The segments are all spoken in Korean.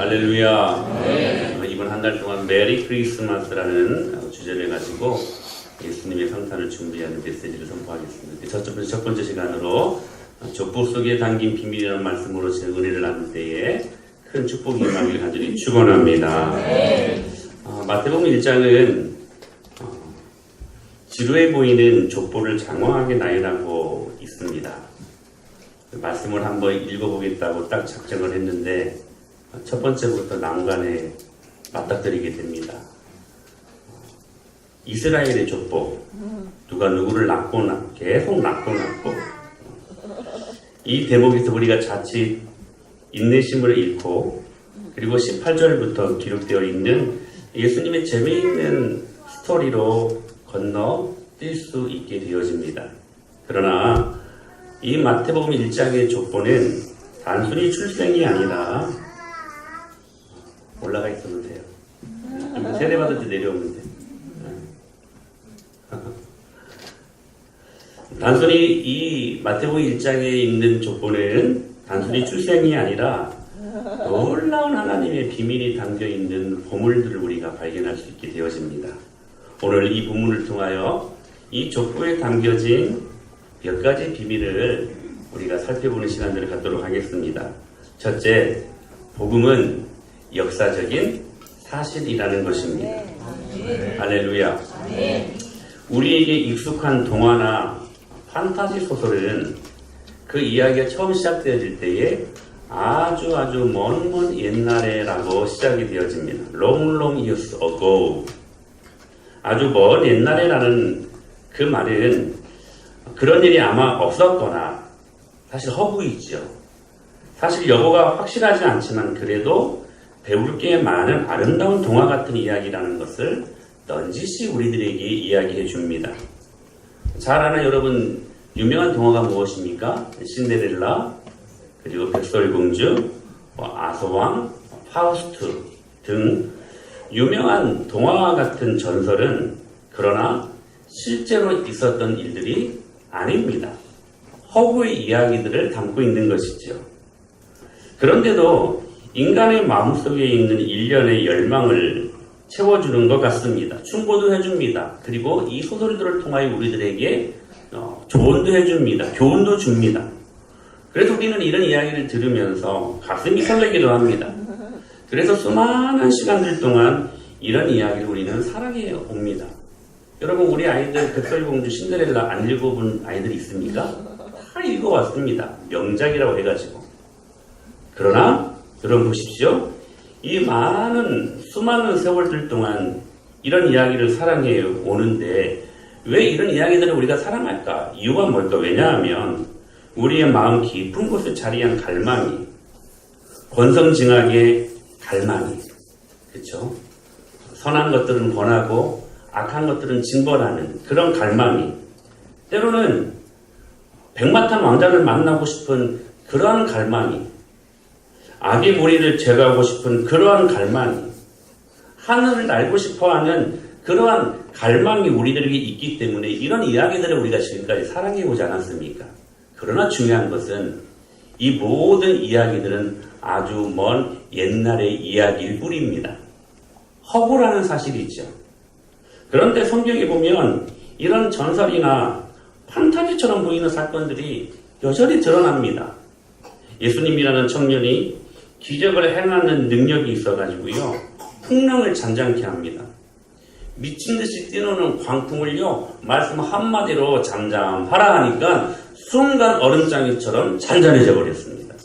할렐루야. 네. 이번 한 달 동안 메리 크리스마스라는 주제를 가지고 예수님의 성탄을 준비하는 메시지를 선포하겠습니다. 첫 번째 시간으로 족보 속에 담긴 비밀이라는 말씀으로 제 은혜를 나눌 때에 큰 축복이 임하기를 간절히 축원합니다. 마태복음 1장은 지루해 보이는 족보를 장황하게 나열하고 있습니다. 말씀을 한번 읽어보겠다고 딱 작정을 했는데 첫 번째부터 난관에 맞닥뜨리게 됩니다. 이스라엘의 족보, 누가 누구를 낳거나 계속 낳고 이 대목에서 우리가 자칫 인내심을 잃고 그리고 18절부터 기록되어 있는 예수님의 재미있는 스토리로 건너뛸 수 있게 되어집니다. 그러나 이 마태복음 1장의 족보는 단순히 출생이 아니라 올라가 있어도 돼요. 세례받을 때 내려오면 돼. 단순히 이 마태복음 1장에 있는 족보는 단순히 출생이 아니라 놀라운 하나님의 비밀이 담겨있는 보물들을 우리가 발견할 수 있게 되어집니다. 오늘 이 본문을 통하여 이 족보에 담겨진 몇 가지 비밀을 우리가 살펴보는 시간들을 갖도록 하겠습니다. 첫째, 복음은 역사적인 사실이라는 것입니다. 할렐루야. 우리에게 익숙한 동화나 판타지 소설은 그 이야기가 처음 시작되어질 때에 아주 먼 옛날에라고 시작이 되어집니다. Long years ago. 아주 먼 옛날에라는 그 말은 그런 일이 아마 없었거나 사실 허구이죠. 사실 여부가 확실하지 않지만 그래도 배울 게 많은 아름다운 동화 같은 이야기라는 것을 넌지시 우리들에게 이야기해 줍니다. 잘 아는 여러분 유명한 동화가 무엇입니까? 신데렐라, 그리고 백설공주, 아서왕, 파우스트 등 유명한 동화와 같은 전설은 그러나 실제로 있었던 일들이 아닙니다. 허구의 이야기들을 담고 있는 것이죠. 그런데도 인간의 마음속에 있는 일련의 열망을 채워주는 것 같습니다. 충고도 해줍니다. 그리고 이 소설들을 통하여 우리들에게 조언도 해줍니다. 교훈도 줍니다. 그래서 우리는 이런 이야기를 들으면서 가슴이 설레기도 합니다. 그래서 수많은 시간들 동안 이런 이야기를 우리는 사랑해 옵니다. 여러분 우리 아이들 백설공주 신데렐라 안 읽어본 아이들 있습니까? 다 읽어왔습니다. 명작이라고 해가지고. 그러나 여러분 보십시오. 이 수많은 세월들 동안 이런 이야기를 사랑해 오는데 왜 이런 이야기들을 우리가 사랑할까? 이유가 뭘까? 왜냐하면 우리의 마음 깊은 곳에 자리한 갈망이, 권성징악의 갈망이, 그렇죠? 선한 것들은 권하고 악한 것들은 징벌하는 그런 갈망이, 때로는 백마탄 왕자를 만나고 싶은 그러한 갈망이, 악의 무리를 제거하고 싶은 그러한 갈망이, 하늘을 날고 싶어하는 그러한 갈망이 우리들에게 있기 때문에 이런 이야기들을 우리가 지금까지 사랑해오지 않았습니까? 그러나 중요한 것은 이 모든 이야기들은 아주 먼 옛날의 이야기일 뿐입니다. 허구라는 사실이죠. 그런데 성경에 보면 이런 전설이나 판타지처럼 보이는 사건들이 여전히 드러납니다. 예수님이라는 청년이 기적을 행하는 능력이 있어가지고요, 풍랑을 잔잔케 합니다. 미친듯이 뛰노는 광풍을요, 말씀 한마디로 잠잠하라 하니까 순간 얼음장이처럼 잔잔해져 버렸습니다.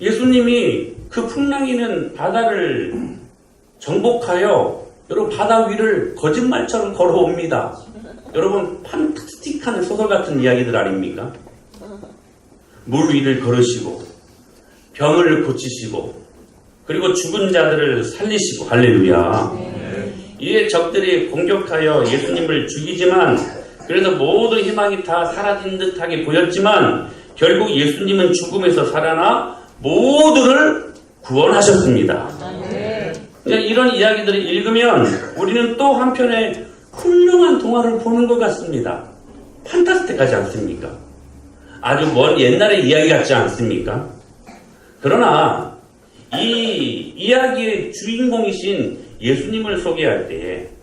예수님이 그 풍랑이는 바다를 정복하여 여러분 바다 위를 거짓말처럼 걸어옵니다. 여러분 판타스틱한 소설 같은 이야기들 아닙니까? 물 위를 걸으시고 병을 고치시고 그리고 죽은 자들을 살리시고 할렐루야. 이에 적들이 공격하여 예수님을 죽이지만 그래서 모든 희망이 다 사라진 듯하게 보였지만 결국 예수님은 죽음에서 살아나 모두를 구원하셨습니다. 그러니까 이런 이야기들을 읽으면 우리는 또 한편의 훌륭한 동화를 보는 것 같습니다. 판타스틱하지 않습니까? 아주 먼 옛날의 이야기 같지 않습니까? 그러나 이 이야기의 주인공이신 예수님을 소개할 때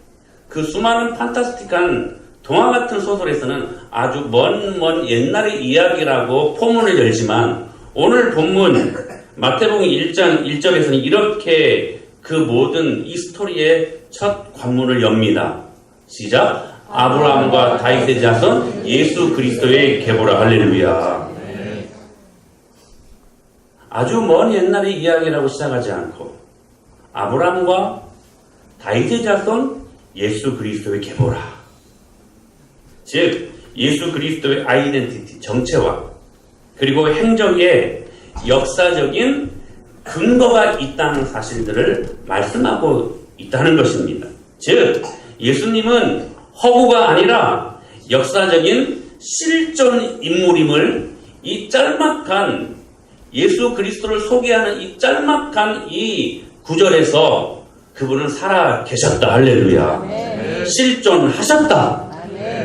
그 수많은 판타스틱한 동화 같은 소설에서는 아주 먼 옛날의 이야기라고 포문을 열지만 오늘 본문 마태복음 1장 1절에서는 이렇게 그 모든 이 스토리의 첫 관문을 엽니다. 시작. 아브라함과 다윗의 자손 예수 그리스도의 계보라. 할렐루야. 아주 먼 옛날의 이야기라고 시작하지 않고 아브라함과 다윗의 자손 예수 그리스도의 계보라. 즉 예수 그리스도의 아이덴티티, 정체와 그리고 행적의 역사적인 근거가 있다는 사실들을 말씀하고 있다는 것입니다. 즉 예수님은 허구가 아니라 역사적인 실존 인물임을 이 짤막한 예수 그리스도를 소개하는 이 짤막한 이 구절에서 그분은 살아 계셨다. 할렐루야. 실존하셨다.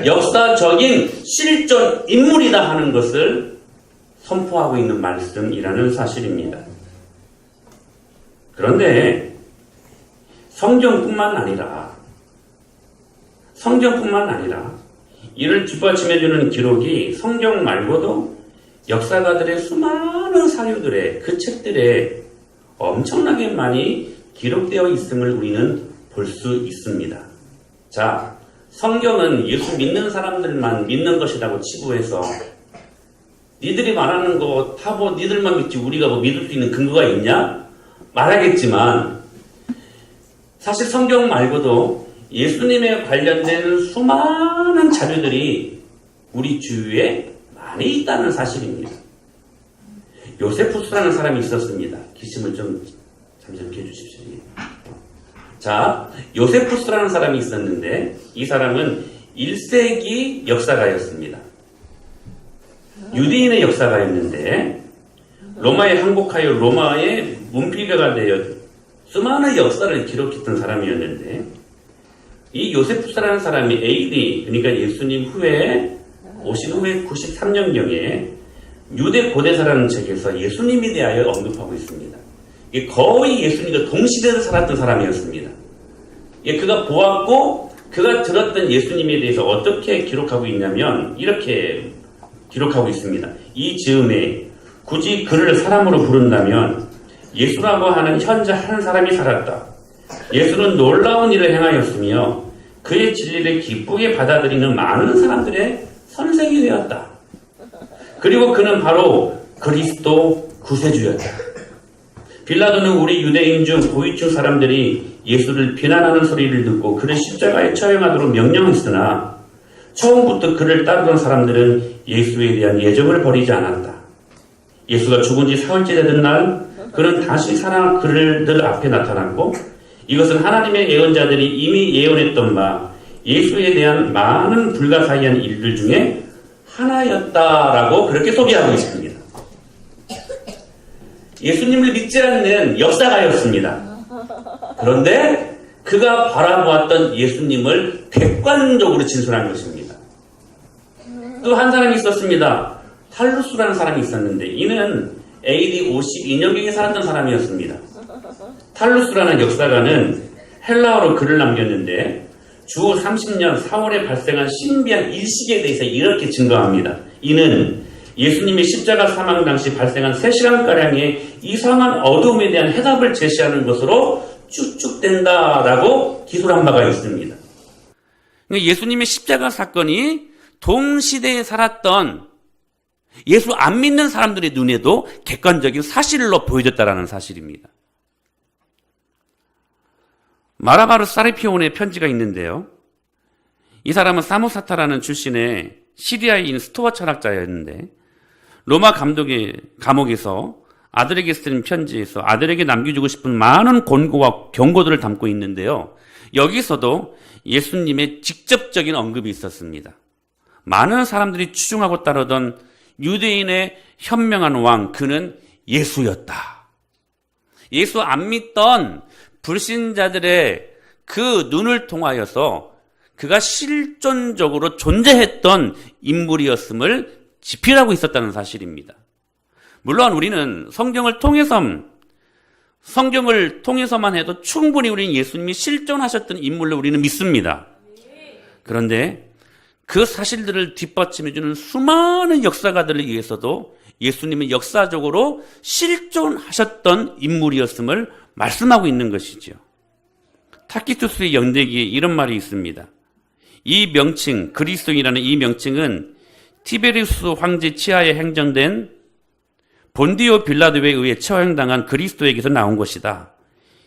역사적인 실존 인물이다 하는 것을 선포하고 있는 말씀이라는 사실입니다. 그런데 성경뿐만 아니라 이를 뒷받침해주는 기록이 성경 말고도 역사가들의 수많은 사료들의 그 책들에 엄청나게 많이 기록되어 있음을 우리는 볼 수 있습니다. 자, 성경은 예수 믿는 사람들만 믿는 것이라고 치부해서 니들이 말하는 거 다 뭐 니들만 믿지 우리가 뭐 믿을 수 있는 근거가 있냐? 말하겠지만 사실 성경 말고도 예수님에 관련된 수많은 자료들이 우리 주위에 많이 있다는 사실입니다. 요세푸스라는 사람이 있었습니다. 기침을 좀 잠시 해주십시오. 자, 요세푸스라는 사람이 있었는데 이 사람은 1세기 역사가였습니다. 유대인의 역사가였는데 로마에 항복하여 로마의 문필가가 되어 수많은 역사를 기록했던 사람이었는데 이 요세푸스라는 사람이 AD, 그러니까 예수님 후에 오신 후에 93년경에 유대 고대사라는 책에서 예수님에 대하여 언급하고 있습니다. 거의 예수님과 동시대에 살았던 사람이었습니다. 그가 보았고 그가 들었던 예수님에 대해서 어떻게 기록하고 있냐면 이렇게 기록하고 있습니다. 이 즈음에 굳이 그를 사람으로 부른다면 예수라고 하는 현자 한 사람이 살았다. 예수는 놀라운 일을 행하였으며 그의 진리를 기쁘게 받아들이는 많은 사람들의 선생이 되었다. 그리고 그는 바로 그리스도 구세주였다. 빌라도는 우리 유대인 중 고위층 사람들이 예수를 비난하는 소리를 듣고 그를 십자가에 처형하도록 명령했으나 처음부터 그를 따르던 사람들은 예수에 대한 예정을 버리지 않았다. 예수가 죽은 지 사흘째 되던 날 그는 다시 살아 그들 앞에 나타났고 이것은 하나님의 예언자들이 이미 예언했던 바 예수에 대한 많은 불가사의한 일들 중에 하나였다라고 그렇게 소개하고 있습니다. 예수님을 믿지 않는 역사가였습니다. 그런데 그가 바라보았던 예수님을 객관적으로 진술한 것입니다. 또 한 사람이 있었습니다. 탈루스라는 사람이 있었는데 이는 AD 52년경에 살았던 사람이었습니다. 탈루스라는 역사가는 헬라어로 글을 남겼는데 주 30년 4월에 발생한 신비한 일식에 대해서 이렇게 증거합니다. 이는 예수님의 십자가 사망 당시 발생한 3시간가량의 이상한 어두움에 대한 해답을 제시하는 것으로 추측된다라고 기술한 바가 있습니다. 예수님의 십자가 사건이 동시대에 살았던 예수 안 믿는 사람들의 눈에도 객관적인 사실로 보여졌다는 사실입니다. 마라바르 사르피온의 편지가 있는데요. 이 사람은 사모사타라는 출신의 시리아인 스토아 철학자였는데 로마 감옥에서 아들에게 쓰는 편지에서 아들에게 남겨주고 싶은 많은 권고와 경고들을 담고 있는데요. 여기서도 예수님의 직접적인 언급이 있었습니다. 많은 사람들이 추종하고 따르던 유대인의 현명한 왕, 그는 예수였다. 예수 안 믿던 불신자들의 그 눈을 통하여서 그가 실존적으로 존재했던 인물이었음을 지필하고 있었다는 사실입니다. 물론 우리는 성경을 통해서 성경을 통해서만 해도 충분히 우리는 예수님이 실존하셨던 인물로 우리는 믿습니다. 그런데 그 사실들을 뒷받침해주는 수많은 역사가들을 위해서도 예수님은 역사적으로 실존하셨던 인물이었음을 말씀하고 있는 것이죠. 타키투스의 연대기에 이런 말이 있습니다. 이 명칭, 그리스도인이라는 이 명칭은 티베리우스 황제 치하에 행정된 본디오 빌라도에 의해 처형당한 그리스도에게서 나온 것이다.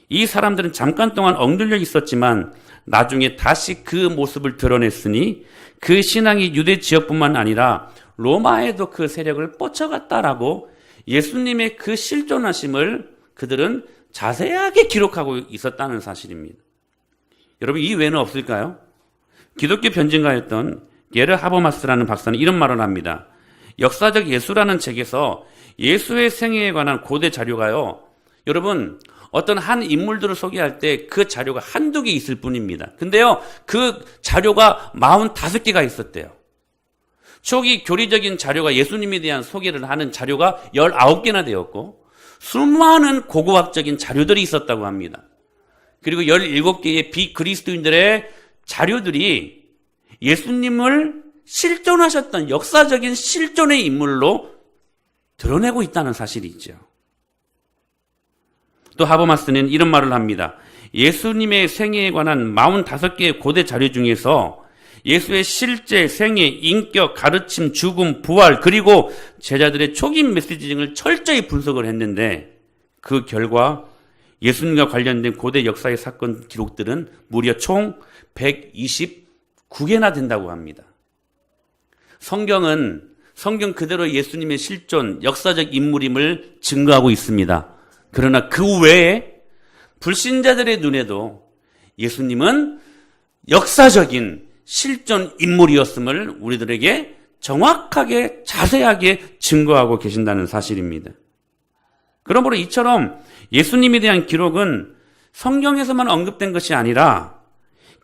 이 사람들은 잠깐 동안 엉들려 있었지만 나중에 다시 그 모습을 드러냈으니 그 신앙이 유대 지역뿐만 아니라 로마에도 그 세력을 뻗쳐갔다라고 예수님의 그 실존하심을 그들은 자세하게 기록하고 있었다는 사실입니다. 여러분, 이 외에는 없을까요? 기독교 변증가였던 게르 하버마스라는 박사는 이런 말을 합니다. 역사적 예수라는 책에서 예수의 생애에 관한 고대 자료가요, 여러분, 어떤 한 인물들을 소개할 때 그 자료가 한두 개 있을 뿐입니다. 근데요, 그 자료가 45개가 있었대요. 초기 교리적인 자료가 예수님에 대한 소개를 하는 자료가 19개나 되었고, 수많은 고고학적인 자료들이 있었다고 합니다. 그리고 17개의 비그리스도인들의 자료들이 예수님을 실존하셨던 역사적인 실존의 인물로 드러내고 있다는 사실이 있죠. 또 하버마스는 이런 말을 합니다. 예수님의 생애에 관한 45개의 고대 자료 중에서 예수의 실제 생애, 인격, 가르침, 죽음, 부활, 그리고 제자들의 초기 메시지 등을 철저히 분석을 했는데 그 결과 예수님과 관련된 고대 역사의 사건 기록들은 무려 총 129개나 된다고 합니다. 성경은 성경 그대로 예수님의 실존, 역사적 인물임을 증거하고 있습니다. 그러나 그 외에 불신자들의 눈에도 예수님은 역사적인 실존 인물이었음을 우리들에게 정확하게 자세하게 증거하고 계신다는 사실입니다. 그러므로 이처럼 예수님에 대한 기록은 성경에서만 언급된 것이 아니라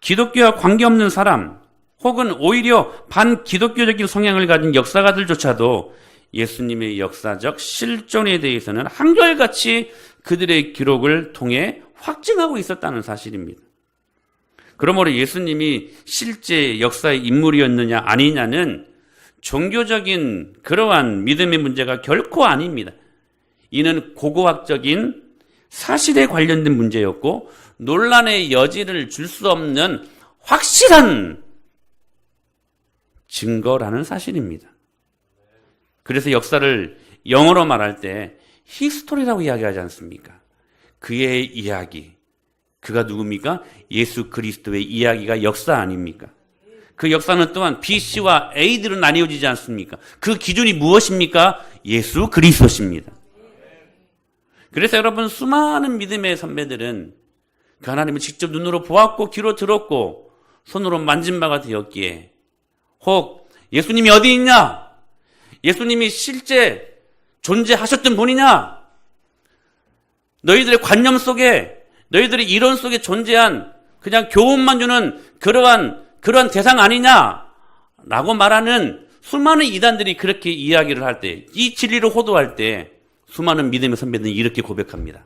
기독교와 관계없는 사람 혹은 오히려 반기독교적인 성향을 가진 역사가들조차도 예수님의 역사적 실존에 대해서는 한결같이 그들의 기록을 통해 확증하고 있었다는 사실입니다. 그러므로 예수님이 실제 역사의 인물이었느냐 아니냐는 종교적인 그러한 믿음의 문제가 결코 아닙니다. 이는 고고학적인 사실에 관련된 문제였고 논란의 여지를 줄 수 없는 확실한 증거라는 사실입니다. 그래서 역사를 영어로 말할 때 히스토리라고 이야기하지 않습니까? 그의 이야기, 그가 누굽니까? 예수 그리스도의 이야기가 역사 아닙니까? 그 역사는 또한 BC와 AD로 나뉘어지지 않습니까? 그 기준이 무엇입니까? 예수 그리스도십니다. 그래서 여러분, 수많은 믿음의 선배들은 그 하나님을 직접 눈으로 보았고 귀로 들었고 손으로 만진 바가 되었기에 혹 예수님이 어디 있냐? 예수님이 실제 존재하셨던 분이냐? 너희들의 관념 속에, 너희들의 이론 속에 존재한 그냥 교훈만 주는 그러한 대상 아니냐? 라고 말하는 수많은 이단들이 그렇게 이야기를 할 때, 이 진리를 호도할 때 수많은 믿음의 선배들이 이렇게 고백합니다.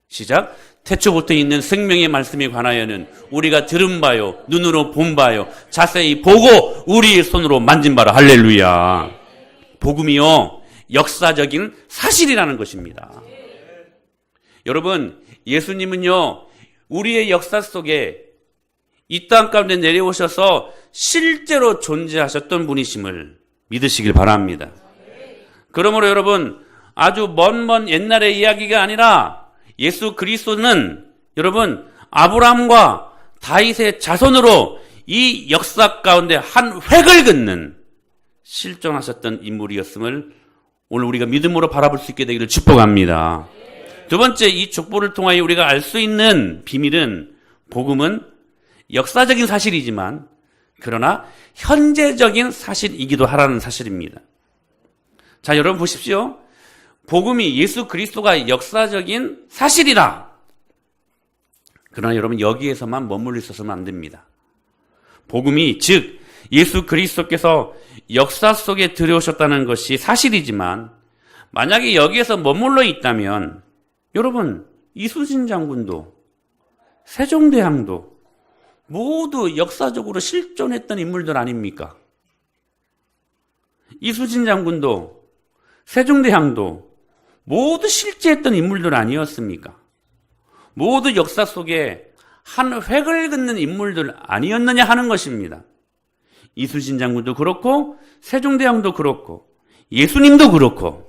시작. 태초부터 있는 생명의 말씀에 관하여는 우리가 들은 바요, 눈으로 본 바요, 자세히 보고 우리의 손으로 만진 바라. 할렐루야. 복음이요, 역사적인 사실이라는 것입니다. 여러분, 예수님은요, 우리의 역사 속에 이 땅 가운데 내려오셔서 실제로 존재하셨던 분이심을 믿으시길 바랍니다. 그러므로 여러분, 아주 먼 옛날의 이야기가 아니라 예수 그리스도는 여러분 아브라함과 다윗의 자손으로 이 역사 가운데 한 획을 긋는 실존하셨던 인물이었음을 오늘 우리가 믿음으로 바라볼 수 있게 되기를 축복합니다. 두 번째, 이 족보를 통하여 우리가 알 수 있는 비밀은 복음은 역사적인 사실이지만 그러나 현재적인 사실이기도 하라는 사실입니다. 자, 여러분 보십시오. 복음이 예수 그리스도가 역사적인 사실이다. 그러나 여러분, 여기에서만 머물러 있어서는 안 됩니다. 복음이 즉 예수 그리스도께서 역사 속에 들어오셨다는 것이 사실이지만 만약에 여기에서 머물러 있다면 여러분, 이순신 장군도 세종대왕도 모두 역사적으로 실존했던 인물들 아닙니까? 이순신 장군도 세종대왕도 모두 실제했던 인물들 아니었습니까? 모두 역사 속에 한 획을 긋는 인물들 아니었느냐 하는 것입니다. 이순신 장군도 그렇고 세종대왕도 그렇고 예수님도 그렇고.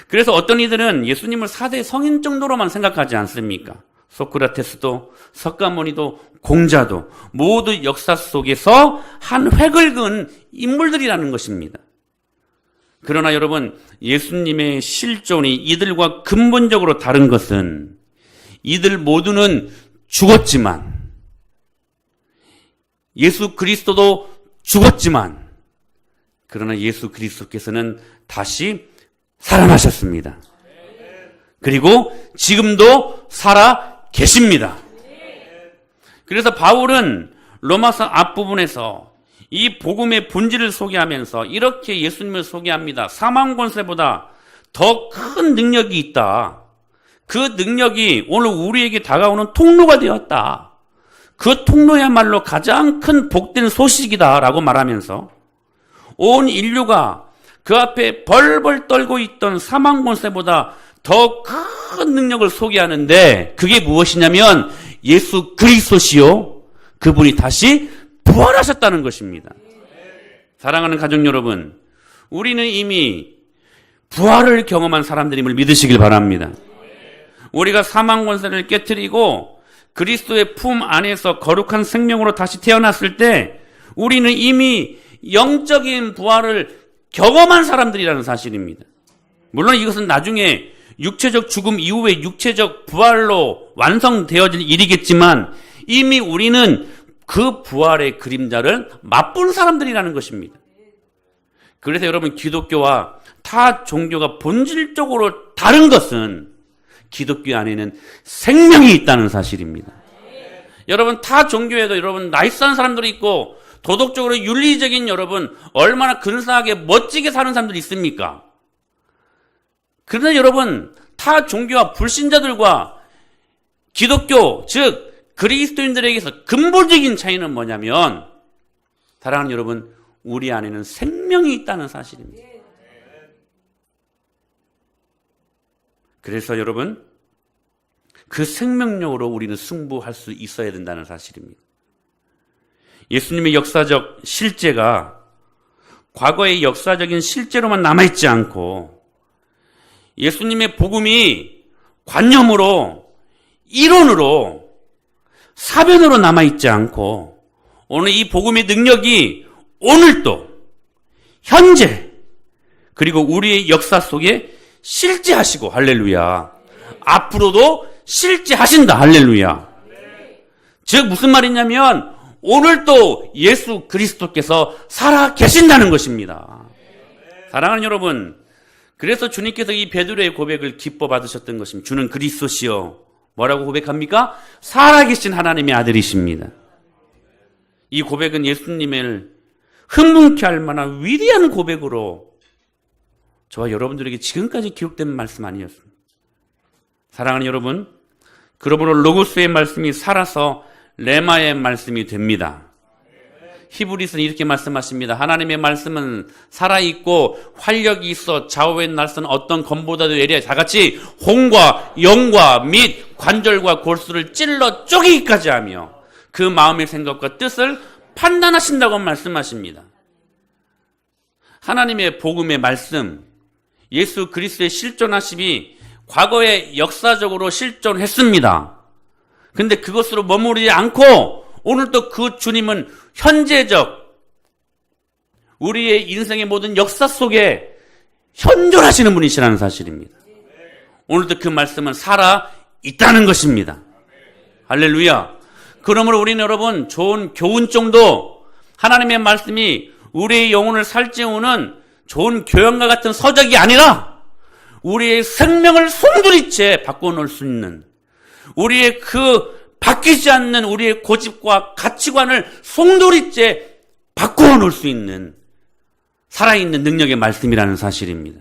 그래서 어떤 이들은 예수님을 4대 성인 정도로만 생각하지 않습니까? 소크라테스도 석가모니도 공자도 모두 역사 속에서 한 획을 그은 인물들이라는 것입니다. 그러나 여러분, 예수님의 실존이 이들과 근본적으로 다른 것은 이들 모두는 죽었지만, 예수 그리스도도 죽었지만, 그러나 예수 그리스도께서는 다시 살아나셨습니다. 그리고 지금도 살아 계십니다. 그래서 바울은 로마서 앞부분에서 이 복음의 본질을 소개하면서 이렇게 예수님을 소개합니다. 사망 권세보다 더 큰 능력이 있다. 그 능력이 오늘 우리에게 다가오는 통로가 되었다. 그 통로야말로 가장 큰 복된 소식이다 라고 말하면서 온 인류가 그 앞에 벌벌 떨고 있던 사망 권세보다 더 큰 능력을 소개하는데, 그게 무엇이냐면 예수 그리스도시요, 그분이 다시 부활하셨다는 것입니다. 사랑하는 가족 여러분, 우리는 이미 부활을 경험한 사람들임을 믿으시길 바랍니다. 우리가 사망 권세를 깨트리고 그리스도의 품 안에서 거룩한 생명으로 다시 태어났을 때 우리는 이미 영적인 부활을 경험한 사람들이라는 사실입니다. 물론 이것은 나중에 육체적 죽음 이후에 육체적 부활로 완성되어질 일이겠지만 이미 우리는 그 부활의 그림자를 맛본 사람들이라는 것입니다. 그래서 여러분, 기독교와 타 종교가 본질적으로 다른 것은 기독교 안에는 생명이 있다는 사실입니다. 여러분, 타 종교에도 여러분 나이스한 사람들이 있고 도덕적으로 윤리적인 여러분 얼마나 근사하게 멋지게 사는 사람들이 있습니까? 그러나 여러분, 타 종교와 불신자들과 기독교, 즉 그리스도인들에게서 근본적인 차이는 뭐냐면, 사랑하는 여러분, 우리 안에는 생명이 있다는 사실입니다. 그래서 여러분, 그 생명력으로 우리는 승부할 수 있어야 된다는 사실입니다. 예수님의 역사적 실제가 과거의 역사적인 실제로만 남아있지 않고 예수님의 복음이 관념으로, 이론으로, 사변으로 남아있지 않고 오늘 이 복음의 능력이 오늘도, 현재, 그리고 우리의 역사 속에 실제하시고, 할렐루야, 앞으로도 실제하신다, 할렐루야. 즉 무슨 말이냐면 오늘도 예수 그리스도께서 살아 계신다는 것입니다. 사랑하는 여러분, 그래서 주님께서 이 베드로의 고백을 기뻐 받으셨던 것입니다. 주는 그리스도시요, 뭐라고 고백합니까? 살아계신 하나님의 아들이십니다. 이 고백은 예수님을 흥분케 할 만한 위대한 고백으로 저와 여러분들에게 지금까지 기록된 말씀 아니었습니다. 사랑하는 여러분, 그러므로 로고스의 말씀이 살아서 레마의 말씀이 됩니다. 히브리서는 이렇게 말씀하십니다. 하나님의 말씀은 살아있고 활력이 있어 좌우의 날선 어떤 검보다도 예리해 다같이 혼과 영과 및 관절과 골수를 찔러 쪼개기까지 하며 그 마음의 생각과 뜻을 판단하신다고 말씀하십니다. 하나님의 복음의 말씀, 예수 그리스도의 실존하심이 과거에 역사적으로 실존했습니다. 그런데 그것으로 머무르지 않고 오늘도 그 주님은 현재적 우리의 인생의 모든 역사 속에 현존하시는 분이시라는 사실입니다. 오늘도 그 말씀은 살아 있다는 것입니다. 할렐루야. 그러므로 우리는 여러분 좋은 교훈정도, 하나님의 말씀이 우리의 영혼을 살찌우는 좋은 교양과 같은 서적이 아니라 우리의 생명을 송두리째 바꿔놓을 수 있는, 우리의 그 바뀌지 않는 우리의 고집과 가치관을 송두리째 바꿔놓을 수 있는 살아있는 능력의 말씀이라는 사실입니다.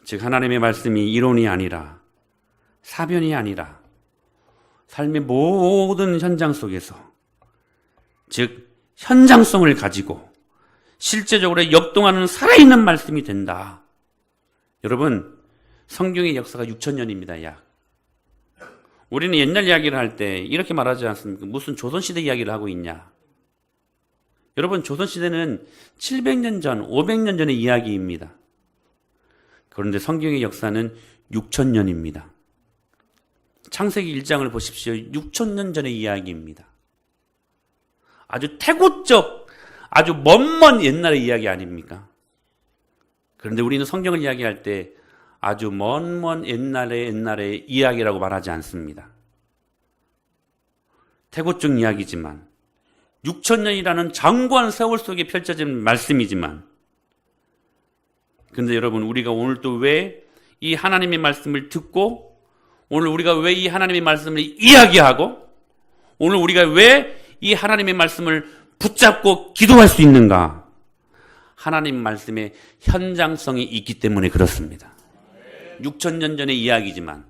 즉 하나님의 말씀이 이론이 아니라 사변이 아니라 삶의 모든 현장 속에서, 즉 현장성을 가지고 실제적으로 역동하는 살아있는 말씀이 된다. 여러분, 성경의 역사가 6,000년입니다. 약. 우리는 옛날 이야기를 할 때 이렇게 말하지 않습니까? 무슨 조선시대 이야기를 하고 있냐. 여러분, 조선시대는 700년 전, 500년 전의 이야기입니다. 그런데 성경의 역사는 6,000년입니다. 창세기 1장을 보십시오. 6,000년 전의 이야기입니다. 아주 태고적, 아주 먼 옛날의 이야기 아닙니까? 그런데 우리는 성경을 이야기할 때 아주 먼 옛날의 이야기라고 말하지 않습니다. 태고적 이야기지만 6,000년이라는 장구한 세월 속에 펼쳐진 말씀이지만, 그런데 여러분, 우리가 오늘 또 왜 이 하나님의 말씀을 듣고, 오늘 우리가 왜 이 하나님의 말씀을 이야기하고, 오늘 우리가 왜 이 하나님의 말씀을 붙잡고 기도할 수 있는가? 하나님 말씀의 현장성이 있기 때문에 그렇습니다. 6,000년 전의 이야기지만,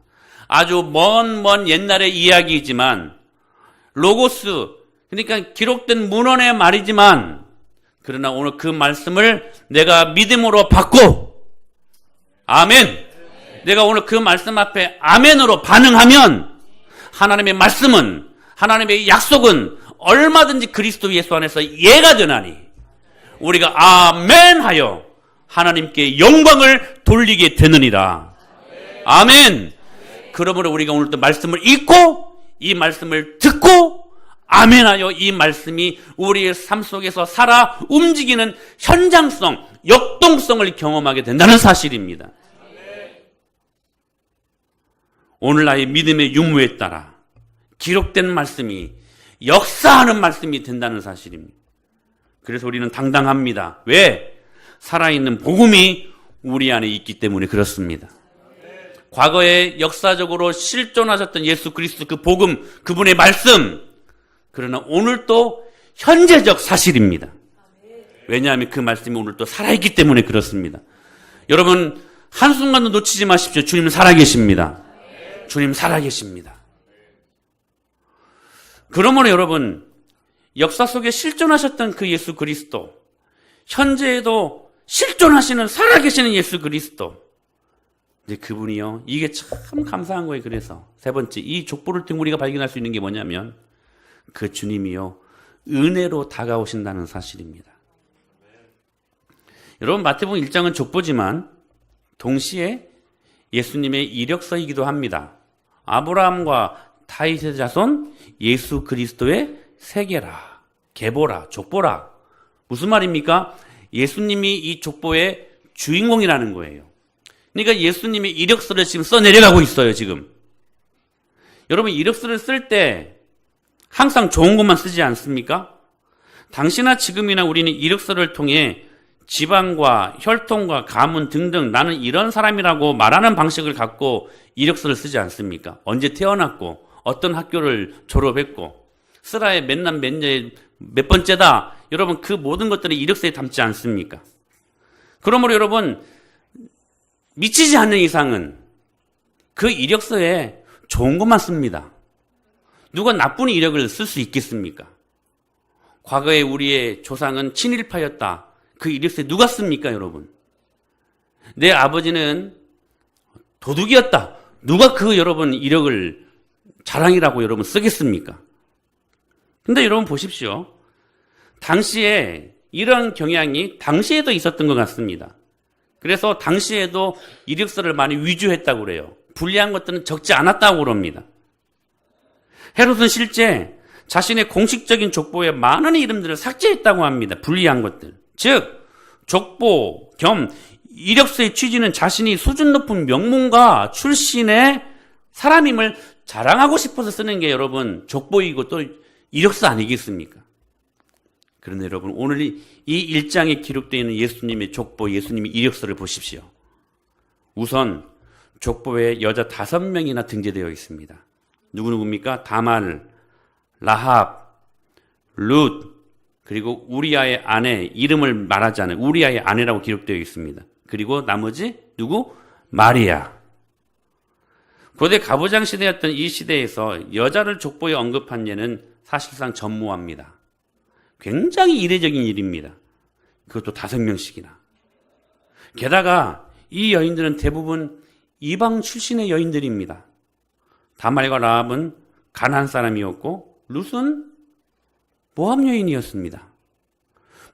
아주 먼 옛날의 이야기이지만, 로고스, 그러니까 기록된 문헌의 말이지만, 그러나 오늘 그 말씀을 내가 믿음으로 받고, 아멘! 내가 오늘 그 말씀 앞에 아멘으로 반응하면, 하나님의 말씀은, 하나님의 약속은 얼마든지 그리스도 예수 안에서 예가 되나니, 우리가 아멘 하여 하나님께 영광을 돌리게 되느니라. 아멘! 그러므로 우리가 오늘 또 말씀을 읽고, 이 말씀을 듣고, 아멘하여 이 말씀이 우리의 삶 속에서 살아 움직이는 현장성, 역동성을 경험하게 된다는 사실입니다. 오늘 나의 믿음의 유무에 따라 기록된 말씀이 역사하는 말씀이 된다는 사실입니다. 그래서 우리는 당당합니다. 왜? 살아있는 복음이 우리 안에 있기 때문에 그렇습니다. 과거에 역사적으로 실존하셨던 예수 그리스도 그 복음, 그분의 말씀, 그러나 오늘 또 현재적 사실입니다. 왜냐하면 그 말씀이 오늘 또 살아있기 때문에 그렇습니다. 여러분, 한순간도 놓치지 마십시오. 주님 살아계십니다. 주님 살아계십니다. 그러므로 여러분, 역사 속에 실존하셨던 그 예수 그리스도, 현재에도 실존하시는 살아계시는 예수 그리스도, 이제 그분이요, 이게 참 감사한 거예요. 그래서 세 번째, 이 족보를 통해 우리가 발견할 수 있는 게 뭐냐면, 그 주님이요, 은혜로 다가오신다는 사실입니다. 여러분, 마태복음 1장은 족보지만 동시에 예수님의 이력서이기도 합니다. 아브라함과 다윗의 자손 예수 그리스도의 세계라, 계보라, 족보라. 무슨 말입니까? 예수님이 이 족보의 주인공이라는 거예요. 그러니까 예수님의 이력서를 지금 써내려가고 있어요, 지금. 여러분, 이력서를 쓸 때 항상 좋은 것만 쓰지 않습니까? 당시나 지금이나 우리는 이력서를 통해 지방과 혈통과 가문 등등 나는 이런 사람이라고 말하는 방식을 갖고 이력서를 쓰지 않습니까? 언제 태어났고 어떤 학교를 졸업했고 슬하에 몇남 몇녀에 몇 번째다. 여러분, 그 모든 것들이 이력서에 담지 않습니까? 그러므로 여러분, 미치지 않는 이상은 그 이력서에 좋은 것만 씁니다. 누가 나쁜 이력을 쓸 수 있겠습니까? 과거에 우리의 조상은 친일파였다. 그 이력서에 누가 씁니까, 여러분? 내 아버지는 도둑이었다. 누가 그 여러분 이력을 자랑이라고 여러분 쓰겠습니까? 근데 여러분 보십시오. 당시에 이런 경향이 당시에도 있었던 것 같습니다. 그래서 당시에도 이력서를 많이 위조했다고 그래요. 불리한 것들은 적지 않았다고 그럽니다. 헤롯은 실제 자신의 공식적인 족보에 많은 이름들을 삭제했다고 합니다. 불리한 것들. 즉, 족보 겸 이력서의 취지는 자신이 수준 높은 명문가 출신의 사람임을 자랑하고 싶어서 쓰는 게 여러분 족보이고 또 이력서 아니겠습니까? 그런데 여러분, 오늘 이 1장에 기록되어 있는 예수님의 족보, 예수님의 이력서를 보십시오. 우선 족보에 여자 5명이나 등재되어 있습니다. 누구입니까? 다말, 라합, 룻, 그리고 우리아의 아내, 이름을 말하지 않아요. 우리아의 아내라고 기록되어 있습니다. 그리고 나머지 누구? 마리아. 고대 가부장 시대였던 이 시대에서 여자를 족보에 언급한 예는 사실상 전무합니다. 굉장히 이례적인 일입니다. 그것도 5명씩이나. 게다가 이 여인들은 대부분 이방 출신의 여인들입니다. 다말과 라합은 가나안 사람이었고 룻은 모압 여인이었습니다.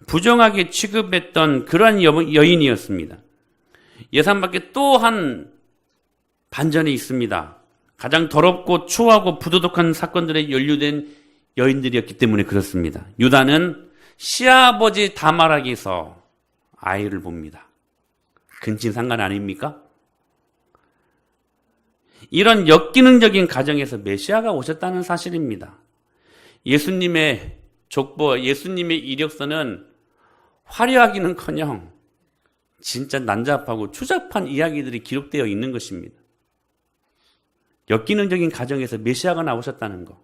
부정하게 취급했던 그러한 여인이었습니다. 예상 밖에 또 한 반전이 있습니다. 가장 더럽고 추하고 부도덕한 사건들에 연루된 여인들이었기 때문에 그렇습니다. 유다는 시아버지 다말에게서 아이를 봅니다. 근친상간 아닙니까? 이런 역기능적인 가정에서 메시아가 오셨다는 사실입니다. 예수님의 족보, 예수님의 이력서는 화려하기는커녕 진짜 난잡하고 추잡한 이야기들이 기록되어 있는 것입니다. 역기능적인 가정에서 메시아가 나오셨다는 거.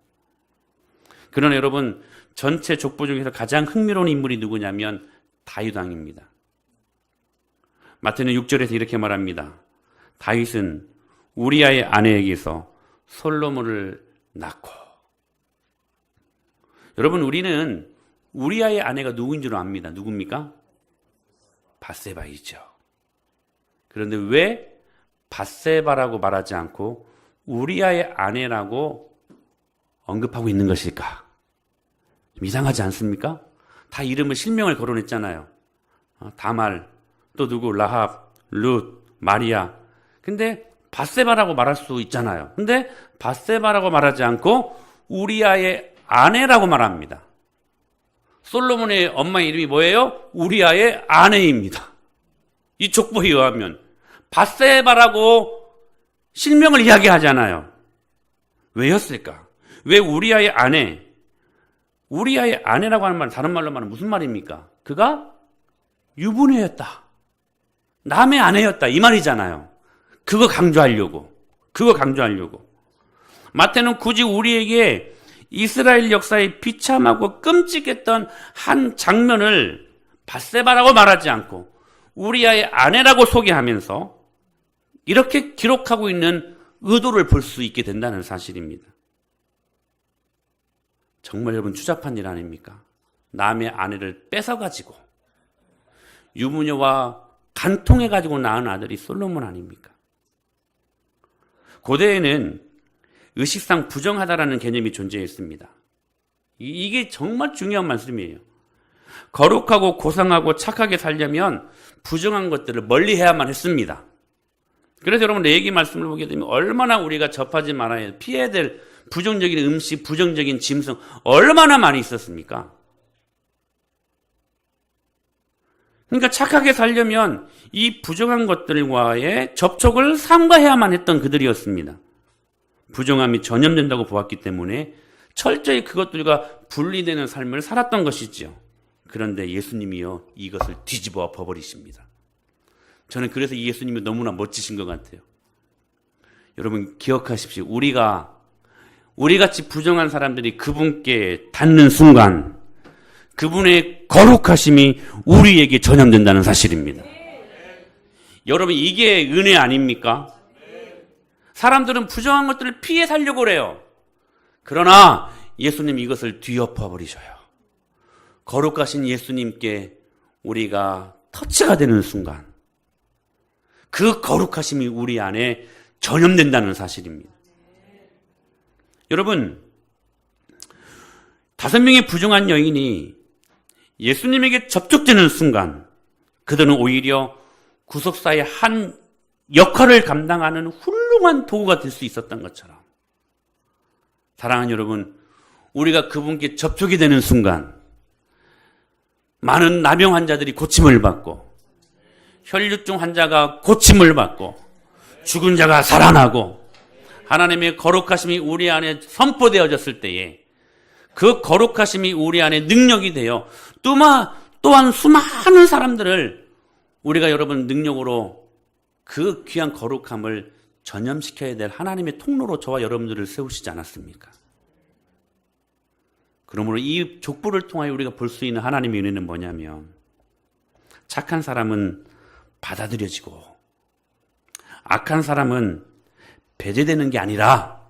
그러나 여러분, 전체 족보 중에서 가장 흥미로운 인물이 누구냐면 다윗 왕입니다. 마태는 6절에서 이렇게 말합니다. 다윗은 우리아의 아내에게서 솔로몬을 낳고. 여러분, 우리는 우리아의 아내가 누구인 줄 압니다. 누굽니까? 밧세바이죠. 그런데 왜 밧세바라고 말하지 않고 우리아의 아내라고 언급하고 있는 것일까? 좀 이상하지 않습니까? 다 이름을 실명을 거론했잖아요. 다말, 또 누구, 라합, 룻, 마리아. 근데 밧세바라고 말할 수 있잖아요. 근데 밧세바라고 말하지 않고 우리아의 아내라고 말합니다. 솔로몬의 엄마 이름이 뭐예요? 우리아의 아내입니다. 이 족보에 의하면 밧세바라고 실명을 이야기하잖아요. 왜였을까? 왜 우리아의 아내? 우리아의 아내라고 하는 말은 다른 말로 말하면 무슨 말입니까? 그가 유부녀였다. 남의 아내였다. 이 말이잖아요. 그거 강조하려고. 마태는 굳이 우리에게 이스라엘 역사의 비참하고 끔찍했던 한 장면을 밧세바라고 말하지 않고 우리아의 아내라고 소개하면서 이렇게 기록하고 있는 의도를 볼 수 있게 된다는 사실입니다. 정말 여러분 추잡한 일 아닙니까? 남의 아내를 뺏어가지고 유부녀와 간통해가지고 낳은 아들이 솔로몬 아닙니까? 고대에는 의식상 부정하다라는 개념이 존재했습니다. 이게 정말 중요한 말씀이에요. 거룩하고 고상하고 착하게 살려면 부정한 것들을 멀리해야만 했습니다. 그래서 여러분 레위기 말씀을 보게 되면 얼마나 우리가 접하지 말아야 할, 피해야 될 부정적인 음식, 부정적인 짐승 얼마나 많이 있었습니까? 그러니까 착하게 살려면 이 부정한 것들과의 접촉을 삼가해야만 했던 그들이었습니다. 부정함이 전염된다고 보았기 때문에 철저히 그것들과 분리되는 삶을 살았던 것이지요. 그런데 예수님이요, 이것을 뒤집어 엎어버리십니다. 저는 그래서 이 예수님이 너무나 멋지신 것 같아요. 여러분 기억하십시오. 우리같이 부정한 사람들이 그분께 닿는 순간 그분의 거룩하심이 우리에게 전염된다는 사실입니다. 여러분 이게 은혜 아닙니까? 사람들은 부정한 것들을 피해 살려고 그래요. 그러나 예수님 이것을 뒤엎어버리셔요. 거룩하신 예수님께 우리가 터치가 되는 순간 그 거룩하심이 우리 안에 전염된다는 사실입니다. 여러분 5명의 부정한 여인이 예수님에게 접촉되는 순간 그들은 오히려 구속사의 한 역할을 감당하는 훌륭한 도구가 될 수 있었던 것처럼 사랑하는 여러분, 우리가 그분께 접촉이 되는 순간 많은 나병 환자들이 고침을 받고 혈류증 환자가 고침을 받고 죽은 자가 살아나고 하나님의 거룩하심이 우리 안에 선포되어졌을 때에 그 거룩하심이 우리 안에 능력이 되어 또한 수많은 사람들을 우리가 여러분 능력으로 그 귀한 거룩함을 전염시켜야 될 하나님의 통로로 저와 여러분들을 세우시지 않았습니까? 그러므로 이 족보를 통하여 우리가 볼 수 있는 하나님의 은혜는 뭐냐면 착한 사람은 받아들여지고 악한 사람은 배제되는 게 아니라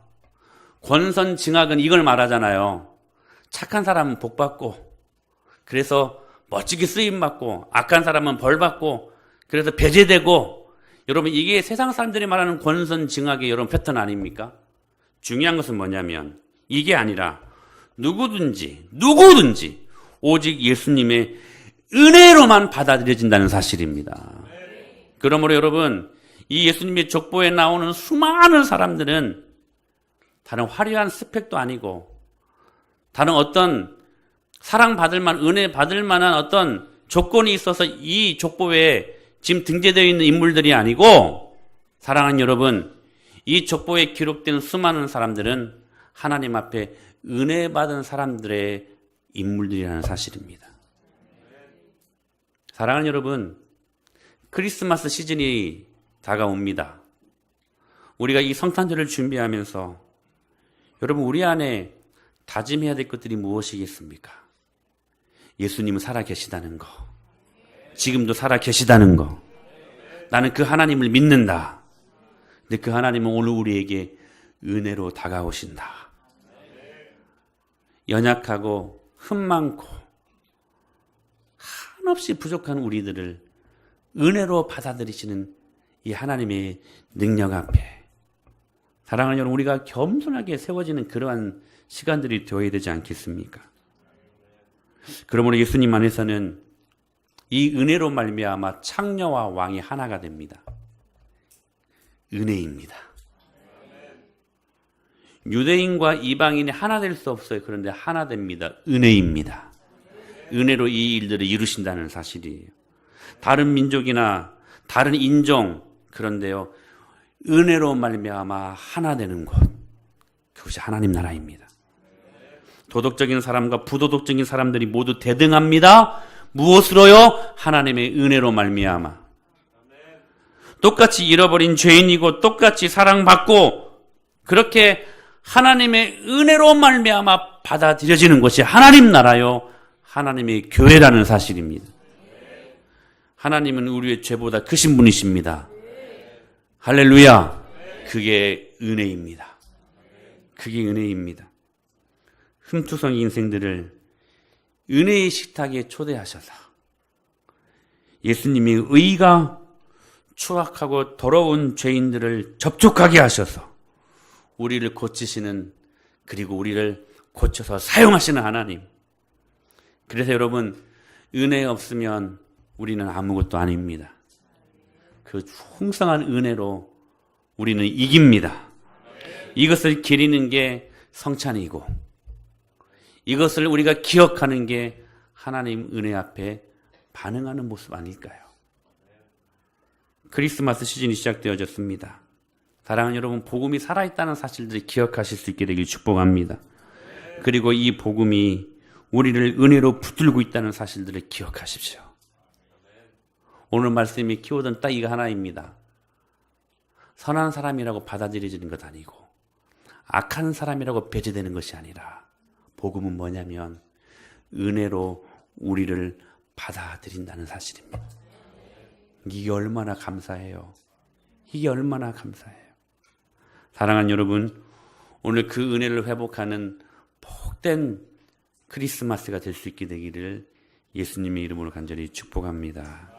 권선징악은 이걸 말하잖아요. 착한 사람은 복받고 그래서 멋지게 쓰임받고 악한 사람은 벌받고 그래서 배제되고 여러분 이게 세상 사람들이 말하는 권선징악의 여러분 패턴 아닙니까? 중요한 것은 뭐냐면 이게 아니라 누구든지 오직 예수님의 은혜로만 받아들여진다는 사실입니다. 그러므로 여러분 이 예수님의 족보에 나오는 수많은 사람들은 다른 화려한 스펙도 아니고 다른 어떤 사랑받을 만 은혜 받을 만한 어떤 조건이 있어서 이 족보에 지금 등재되어 있는 인물들이 아니고 사랑하는 여러분 이 족보에 기록된 수많은 사람들은 하나님 앞에 은혜 받은 사람들의 인물들이라는 사실입니다. 사랑하는 여러분 크리스마스 시즌이 다가옵니다. 우리가 이 성탄절을 준비하면서 여러분 우리 안에 다짐해야 될 것들이 무엇이겠습니까? 예수님은 살아계시다는 거, 지금도 살아계시다는 거, 나는 그 하나님을 믿는다. 근데 그 하나님은 오늘 우리에게 은혜로 다가오신다. 연약하고 흠 많고 한없이 부족한 우리들을 은혜로 받아들이시는 이 하나님의 능력 앞에 사랑하는 여러분 우리가 겸손하게 세워지는 그러한 시간들이 되어야 되지 않겠습니까? 그러므로 예수님 안에서는 이 은혜로 말미암아 창녀와 왕이 하나가 됩니다. 은혜입니다. 유대인과 이방인이 하나 될 수 없어요. 그런데 하나 됩니다. 은혜입니다. 은혜로 이 일들을 이루신다는 사실이에요. 다른 민족이나 다른 인종 그런데요. 은혜로 말미암아 하나 되는 곳. 그것이 하나님 나라입니다. 도덕적인 사람과 부도덕적인 사람들이 모두 대등합니다. 무엇으로요? 하나님의 은혜로 말미암아. 똑같이 잃어버린 죄인이고 똑같이 사랑받고 그렇게 하나님의 은혜로 말미암아 받아들여지는 것이 하나님 나라요. 하나님의 교회라는 사실입니다. 하나님은 우리의 죄보다 크신 분이십니다. 할렐루야. 그게 은혜입니다. 그게 은혜입니다. 흠투성이 인생들을 은혜의 식탁에 초대하셔서 예수님이 의가 추악하고 더러운 죄인들을 접촉하게 하셔서 우리를 고치시는 그리고 우리를 고쳐서 사용하시는 하나님. 그래서 여러분 은혜 없으면 우리는 아무것도 아닙니다. 그 풍성한 은혜로 우리는 이깁니다. 이것을 기리는 게 성찬이고 이것을 우리가 기억하는 게 하나님 은혜 앞에 반응하는 모습 아닐까요? 크리스마스 시즌이 시작되어졌습니다. 사랑하는 여러분, 복음이 살아있다는 사실들을 기억하실 수 있게 되길 축복합니다. 그리고 이 복음이 우리를 은혜로 붙들고 있다는 사실들을 기억하십시오. 오늘 말씀이 키워드는 딱 이거 하나입니다. 선한 사람이라고 받아들여지는 것 아니고 악한 사람이라고 배제되는 것이 아니라 복음은 뭐냐면 은혜로 우리를 받아들인다는 사실입니다. 이게 얼마나 감사해요. 이게 얼마나 감사해요. 사랑하는 여러분, 오늘 그 은혜를 회복하는 복된 크리스마스가 될 수 있게 되기를 예수님의 이름으로 간절히 축복합니다.